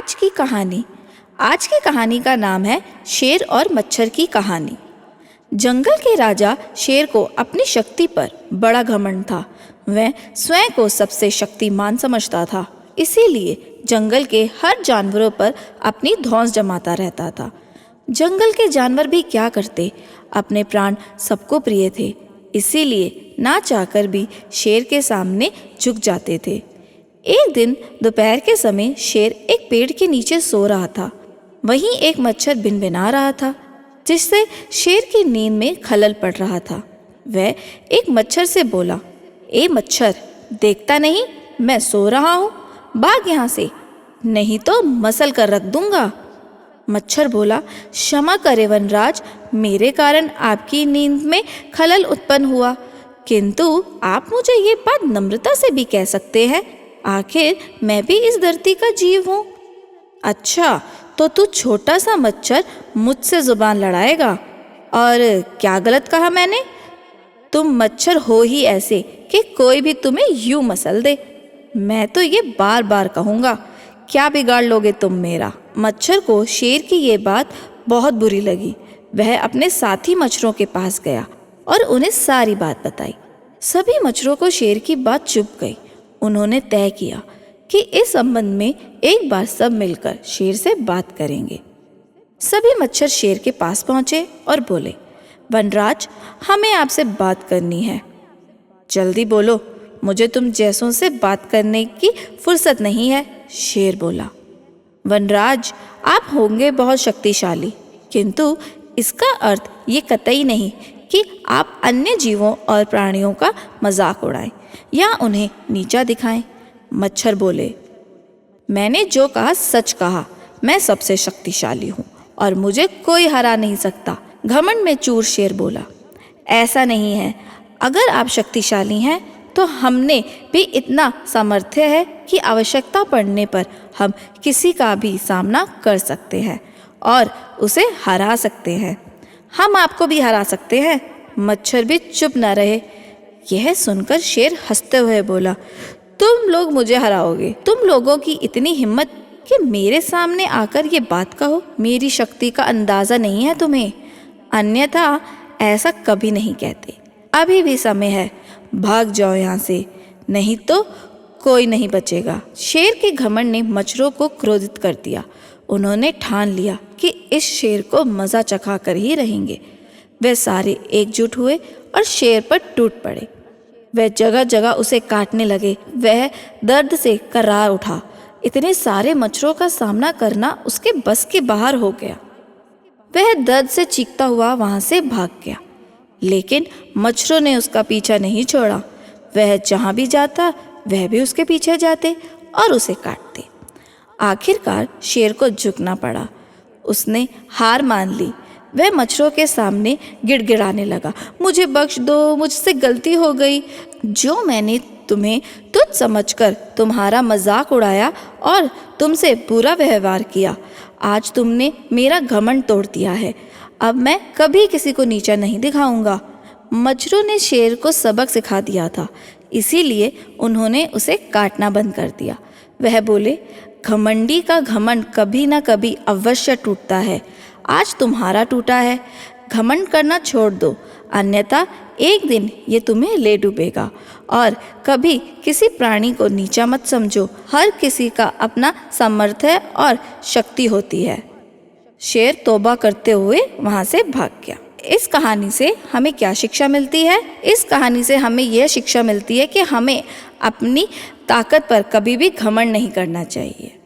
आज की कहानी का नाम है शेर और मच्छर की कहानी। जंगल के राजा शेर को अपनी शक्ति पर बड़ा घमंड था। वह स्वयं को सबसे शक्तिमान समझता था, इसीलिए जंगल के हर जानवरों पर अपनी धौंस जमाता रहता था। जंगल के जानवर भी क्या करते, अपने प्राण सबको प्रिय थे, इसीलिए ना चाहकर भी शेर के सामने झुक जाते थे। एक दिन दोपहर के समय शेर एक पेड़ के नीचे सो रहा था। वहीं एक मच्छर भिनभिना रहा था, जिससे शेर की नींद में खलल पड़ रहा था। वह एक मच्छर से बोला, ए मच्छर, देखता नहीं मैं सो रहा हूँ, भाग यहाँ से, नहीं तो मसल कर रख दूंगा। मच्छर बोला, क्षमा करे वनराज, मेरे कारण आपकी नींद में खलल उत्पन्न हुआ, किंतु आप मुझे ये बात नम्रता से भी कह सकते हैं, आखिर मैं भी इस धरती का जीव हूँ। अच्छा, तो तू छोटा सा मच्छर मुझसे जुबान लड़ाएगा? और क्या गलत कहा मैंने? तुम मच्छर हो ही ऐसे कि कोई भी तुम्हें यूं मसल दे। मैं तो ये बार बार कहूँगा, क्या बिगाड़ लोगे तुम मेरा? मच्छर को शेर की ये बात बहुत बुरी लगी। वह अपने साथी मच्छरों के पास गया और उन्हें सारी बात बताई। सभी मच्छरों को शेर की बात चुभ गई। उन्होंने तय किया कि इस संबंध में एक बार सब मिलकर शेर से बात करेंगे। सभी मच्छर शेर के पास पहुंचे और बोले, वनराज, हमें आपसे बात करनी है। जल्दी बोलो, मुझे तुम जैसों से बात करने की फुर्सत नहीं है, शेर बोला। वनराज, आप होंगे बहुत शक्तिशाली, किंतु इसका अर्थ ये कतई नहीं कि आप अन्य जीवों और प्राणियों का मजाक उड़ाएं या उन्हें नीचा दिखाएं। मच्छर बोले, मैंने जो कहा सच कहा, मैं सबसे शक्तिशाली हूँ और मुझे कोई हरा नहीं सकता, घमंड में चूर शेर बोला। ऐसा नहीं है, अगर आप शक्तिशाली हैं तो हमने भी इतना सामर्थ्य है कि आवश्यकता पड़ने पर हम किसी का भी सामना कर सकते हैं और उसे हरा सकते हैं। हम आपको भी हरा सकते हैं। मच्छर भी चुप न रहे। यह सुनकर शेर हंसते हुए बोला, तुम लोग मुझे हराओगे? तुम लोगों की इतनी हिम्मत कि मेरे सामने आकर ये बात कहो? मेरी शक्ति का अंदाजा नहीं है तुम्हें, अन्यथा ऐसा कभी नहीं कहते। अभी भी समय है, भाग जाओ यहाँ से, नहीं तो कोई नहीं बचेगा। शेर के घमंड ने मच्छरों को क्रोधित कर दिया। उन्होंने ठान लिया कि इस शेर को मजा चखा कर ही रहेंगे। वे सारे एकजुट हुए और शेर पर टूट पड़े। वह जगह जगह उसे काटने लगे। वह दर्द से कराह उठा। इतने सारे मच्छरों का सामना करना उसके बस के बाहर हो गया। वह दर्द से चीखता हुआ वहां से भाग गया, लेकिन मच्छरों ने उसका पीछा नहीं छोड़ा। वह जहां भी जाता, वह भी उसके पीछे जाते और उसे काटते। आखिरकार शेर को झुकना पड़ा। उसने हार मान ली। वह मच्छरों के सामने गिड़गिड़ाने लगा, मुझे बख्श दो, मुझसे गलती हो गई। जो मैंने तुम्हें तुच्छ समझकर तुम्हारा मजाक उड़ाया और तुमसे बुरा व्यवहार किया, आज तुमने मेरा घमंड तोड़ दिया है। अब मैं कभी किसी को नीचा नहीं दिखाऊंगा। मच्छरों ने शेर को सबक सिखा दिया था, इसीलिए उन्होंने उसे काटना बंद कर दिया। वह बोले, घमंडी का घमंड कभी ना कभी अवश्य टूटता है। आज तुम्हारा टूटा है, घमंड करना छोड़ दो, अन्यथा एक दिन ये तुम्हें ले डूबेगा। और कभी किसी प्राणी को नीचा मत समझो, हर किसी का अपना सामर्थ्य और शक्ति होती है। शेर तौबा करते हुए वहां से भाग गया। इस कहानी से हमें क्या शिक्षा मिलती है? इस कहानी से हमें यह शिक्षा मिलती है कि हमें अपनी ताकत पर कभी भी घमंड नहीं करना चाहिए।